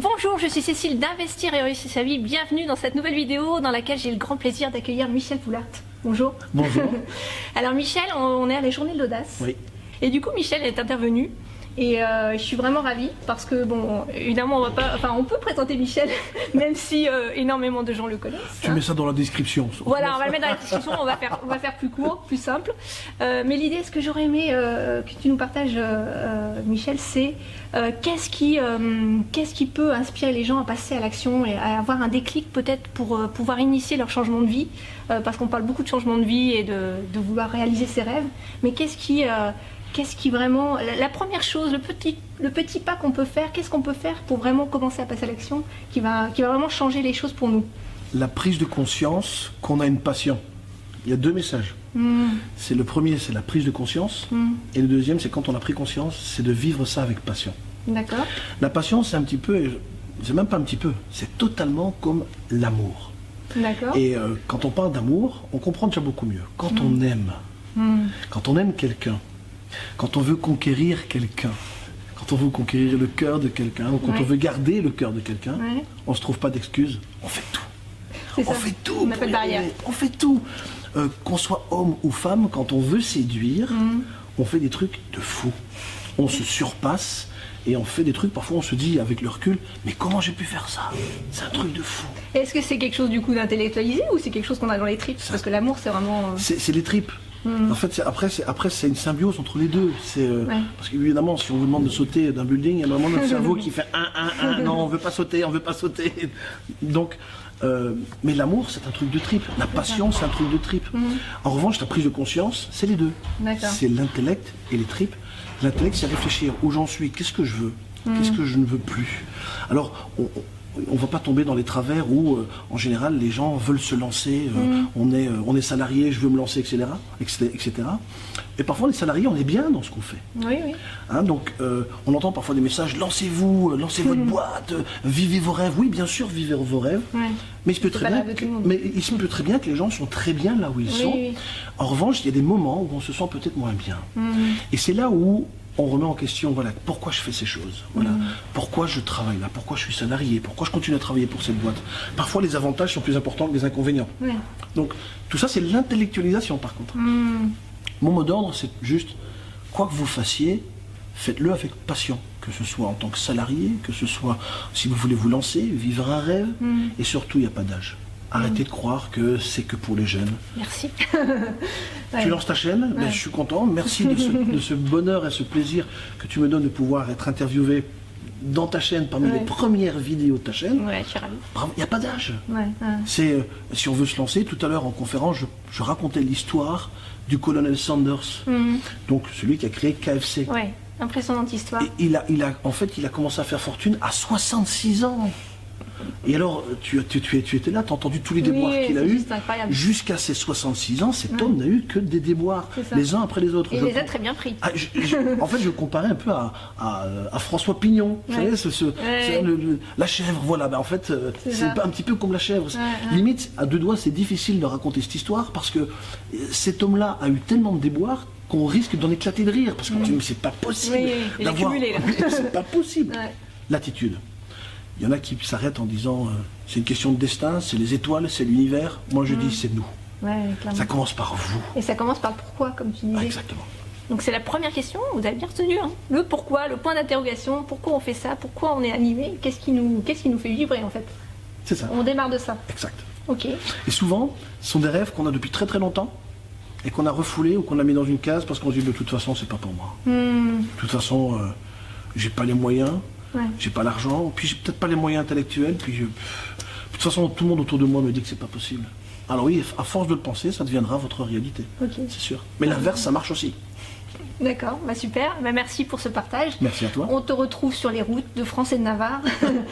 Bonjour, je suis Cécile d'Investir et Réussir sa vie. Bienvenue dans cette nouvelle vidéo dans laquelle j'ai le grand plaisir d'accueillir Michel Poulart. Bonjour. Bonjour. Alors Michel, on est à la journée de l'audace. Oui. Et du coup Michel est intervenu. Et je suis vraiment ravie parce que, bon, évidemment, on peut présenter Michel, même si énormément de gens le connaissent. Tu mets ça dans la description. Voilà, on va le mettre dans la description, on va faire plus court, plus simple. Mais l'idée, ce que j'aurais aimé que tu nous partages, Michel, c'est qu'est-ce qui peut inspirer les gens à passer à l'action et à avoir un déclic peut-être pour pouvoir initier leur changement de vie, parce qu'on parle beaucoup de changement de vie et de vouloir réaliser ses rêves, mais qu'est-ce qui vraiment, la première chose, le petit pas qu'on peut faire, qu'est-ce qu'on peut faire pour vraiment commencer à passer à l'action qui va vraiment changer les choses pour nous? La prise de conscience qu'on a une passion. Il y a deux messages. C'est le premier, c'est la prise de conscience. Et le deuxième, c'est quand on a pris conscience, c'est de vivre ça avec passion. D'accord. La passion, c'est un petit peu, c'est même pas un petit peu, c'est totalement comme l'amour. D'accord. Et quand on parle d'amour, on comprend déjà beaucoup mieux. Quand on aime quelqu'un, quand on veut conquérir quelqu'un, quand on veut conquérir le cœur de quelqu'un, ou quand on veut garder le cœur de quelqu'un, on ne se trouve pas d'excuses, on fait tout. On fait tout. On n'a pas de barrière. On fait tout. Qu'on soit homme ou femme, quand on veut séduire, on fait des trucs de fou. On se surpasse et on fait des trucs, parfois on se dit avec le recul, mais comment j'ai pu faire ça? C'est un truc de fou. Est-ce que c'est quelque chose du coup d'intellectualisé ou c'est quelque chose qu'on a dans les tripes? Parce que l'amour c'est vraiment... C'est les tripes. En fait, après, c'est une symbiose entre les deux. Parce qu'évidemment, si on vous demande de sauter d'un building, il y a vraiment notre cerveau qui fait non, on veut pas sauter, on veut pas sauter. Donc, mais l'amour, c'est un truc de tripe. La passion, c'est un truc de tripe. En revanche, la prise de conscience, c'est les deux. C'est l'intellect et les tripes. L'intellect, c'est réfléchir où j'en suis, qu'est-ce que je veux, qu'est-ce que je ne veux plus. Alors, on ne va pas tomber dans les travers où, en général, les gens veulent se lancer, on est salarié, je veux me lancer, etc., etc. Et parfois, les salariés, on est bien dans ce qu'on fait. Oui, oui. Hein, donc, on entend parfois des messages, lancez-vous, lancez votre boîte, vivez vos rêves. Oui, bien sûr, vivez vos rêves. Mais il se peut très bien que les gens sont très bien là où ils sont. Oui. En revanche, il y a des moments où on se sent peut-être moins bien. Et c'est là où on remet en question, voilà, pourquoi je fais ces choses, voilà, pourquoi je travaille là, pourquoi je suis salarié, pourquoi je continue à travailler pour cette boîte. Parfois, les avantages sont plus importants que les inconvénients. Donc, tout ça, c'est l'intellectualisation, par contre. Mon mot d'ordre, c'est juste, quoi que vous fassiez, faites-le avec passion, que ce soit en tant que salarié, que ce soit si vous voulez vous lancer, vivre un rêve, et surtout, il n'y a pas d'âge. Arrêtez de croire que c'est que pour les jeunes. Merci. Tu lances ta chaîne, mais je suis content. Merci de ce bonheur et ce plaisir que tu me donnes de pouvoir être interviewé dans ta chaîne, parmi les premières vidéos de ta chaîne. Ouais, je suis ravie. Il n'y a pas d'âge. C'est, si on veut se lancer, tout à l'heure en conférence, je racontais l'histoire du colonel Sanders, donc celui qui a créé KFC. Ouais, impressionnante histoire. Et il a commencé à faire fortune à 66 ans. Et alors, tu étais là, tu as entendu tous les déboires qu'il a eu. Jusqu'à ses 66 ans, cet homme n'a eu que des déboires, les uns après les autres. Et il les a très bien pris. En fait, je le comparais un peu à François Pignon. Vous savez, la chèvre, voilà. En fait, c'est un petit peu comme la chèvre. Limite, à deux doigts, c'est difficile de raconter cette histoire parce que cet homme-là a eu tellement de déboires qu'on risque d'en éclater de rire. Parce qu'on dit, mais c'est pas possible d'avoir... C'est pas possible. L'attitude. Il y en a qui s'arrêtent en disant c'est une question de destin, c'est les étoiles, c'est l'univers. Moi je dis c'est nous. Ça commence par vous. Et ça commence par le pourquoi, comme tu disais. Exactement. Donc c'est la première question, vous avez bien retenu, hein. Le pourquoi, le point d'interrogation, pourquoi on fait ça, pourquoi on est animé, qu'est-ce qui nous fait vibrer en fait. C'est ça. On démarre de ça. Exact. Ok. Et souvent, ce sont des rêves qu'on a depuis très très longtemps et qu'on a refoulés ou qu'on a mis dans une case parce qu'on se dit de toute façon c'est pas pour moi. De toute façon, j'ai pas les moyens. J'ai pas l'argent, puis j'ai peut-être pas les moyens intellectuels, puis de toute façon tout le monde autour de moi me dit que c'est pas possible. Alors oui, à force de le penser, ça deviendra votre réalité, c'est sûr. Mais l'inverse, ça marche aussi. D'accord, super, merci pour ce partage. Merci à toi. On te retrouve sur les routes de France et de Navarre.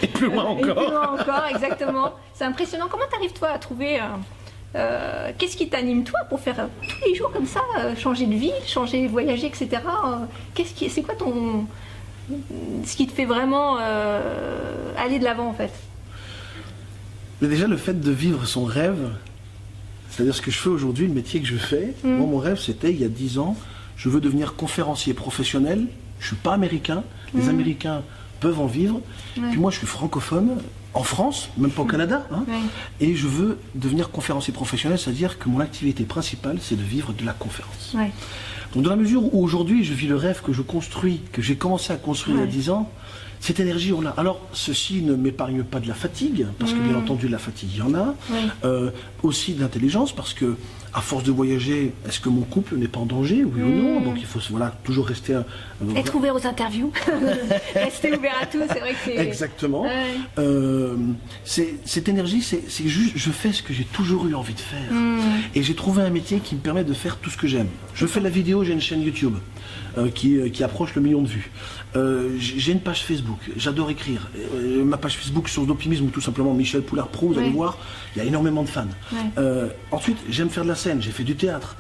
Et plus loin encore. Et plus loin encore, exactement. C'est impressionnant. Comment t'arrives toi à trouver... qu'est-ce qui t'anime toi pour faire tous les jours comme ça, changer de ville, voyager, etc. C'est quoi ce qui te fait vraiment aller de l'avant en fait? Mais déjà le fait de vivre son rêve, c'est-à-dire ce que je fais aujourd'hui, le métier que je fais, moi mon rêve c'était il y a 10 ans, je veux devenir conférencier professionnel, je ne suis pas américain, les Américains peuvent en vivre. Puis moi, je suis francophone, en France, même pas au Canada, hein, et je veux devenir conférencier professionnel, c'est-à-dire que mon activité principale, c'est de vivre de la conférence. Donc dans la mesure où aujourd'hui, je vis le rêve que je construis, que j'ai commencé à construire il y a 10 ans, cette énergie, on l'a. Alors, ceci ne m'épargne pas de la fatigue, parce que bien entendu, de la fatigue, il y en a. Aussi de l'intelligence, parce que, à force de voyager, est-ce que mon couple n'est pas en danger, oui ou non? Donc il faut toujours rester... Être ouvert aux interviews, rester ouvert à tout, c'est vrai que c'est... Exactement. Cette énergie, c'est juste, je fais ce que j'ai toujours eu envie de faire. Et j'ai trouvé un métier qui me permet de faire tout ce que j'aime. Je fais de la vidéo, j'ai une chaîne YouTube qui approche le 1 million de vues. J'ai une page Facebook, j'adore écrire. Ma page Facebook, Source d'optimisme, ou tout simplement Michel Poulard Pro, vous allez voir, il y a énormément de fans. Ensuite, j'aime faire de la scène, j'ai fait du théâtre.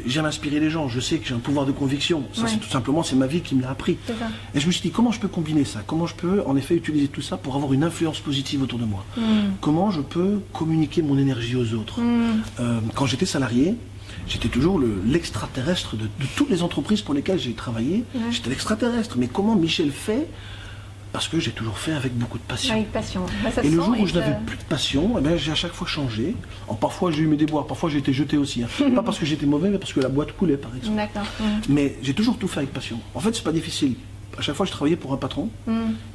J'aime inspirer les gens, je sais que j'ai un pouvoir de conviction. Ça, c'est tout simplement, c'est ma vie qui me l'a appris. Et je me suis dit, comment je peux combiner ça? Comment je peux, en effet, utiliser tout ça pour avoir une influence positive autour de moi? Comment je peux communiquer mon énergie aux autres? Quand j'étais salarié, j'étais toujours l'extraterrestre de toutes les entreprises pour lesquelles j'ai travaillé. J'étais l'extraterrestre. Mais comment Michel fait? Parce que j'ai toujours fait avec beaucoup de passion. Avec passion. Et le jour où je n'avais plus de passion, eh ben, j'ai à chaque fois changé. Alors, parfois j'ai eu mes déboires, parfois j'ai été jeté aussi. Hein. Pas parce que j'étais mauvais, mais parce que la boîte coulait, par exemple. Mais j'ai toujours tout fait avec passion. En fait, c'est pas difficile. À chaque fois, je travaillais pour un patron.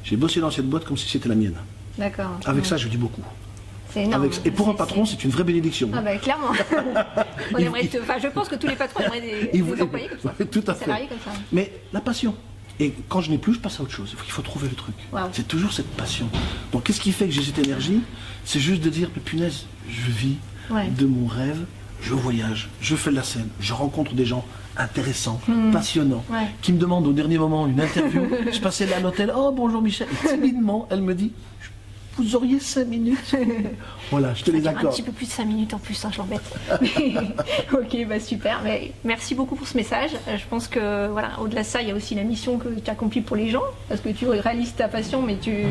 J'ai bossé dans cette boîte comme si c'était la mienne. Avec ça, je dis beaucoup. Énorme. Et pour un patron, c'est une vraie bénédiction. Ah bah clairement. Je pense que tous les patrons aimeraient des employés comme ça. Tout à fait. Salariés comme ça. Mais la passion. Et quand je n'ai plus, je passe à autre chose. Il faut trouver le truc. C'est toujours cette passion. Donc qu'est-ce qui fait que j'ai cette énergie? C'est juste de dire, mais punaise, je vis de mon rêve, je voyage, je fais de la scène, je rencontre des gens intéressants, passionnants, qui me demandent au dernier moment une interview. Je passais là à l'hôtel, oh bonjour Michel, et timidement, elle me dit, vous auriez 5 minutes. Voilà, je te les accorde. Un petit peu plus de 5 minutes en plus, hein, je l'embête. Ok, bah super. Mais merci beaucoup pour ce message. Je pense que voilà, au-delà de ça, il y a aussi la mission que tu accomplis pour les gens, parce que tu réalises ta passion, mais tu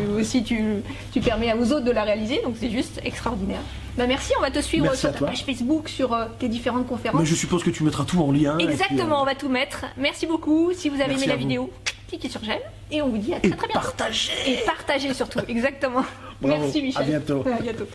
permets aux autres de la réaliser. Donc c'est juste extraordinaire. Bah merci, on va te suivre sur ta page Facebook, sur tes différentes conférences. Mais je suppose que tu mettras tout en lien. Exactement, on va tout mettre. Merci beaucoup. Si vous avez aimé la vidéo, cliquez sur j'aime et on vous dit à très bientôt. Et partagez. Et partagez surtout, exactement. Bravo. Merci Michel. À bientôt. À bientôt.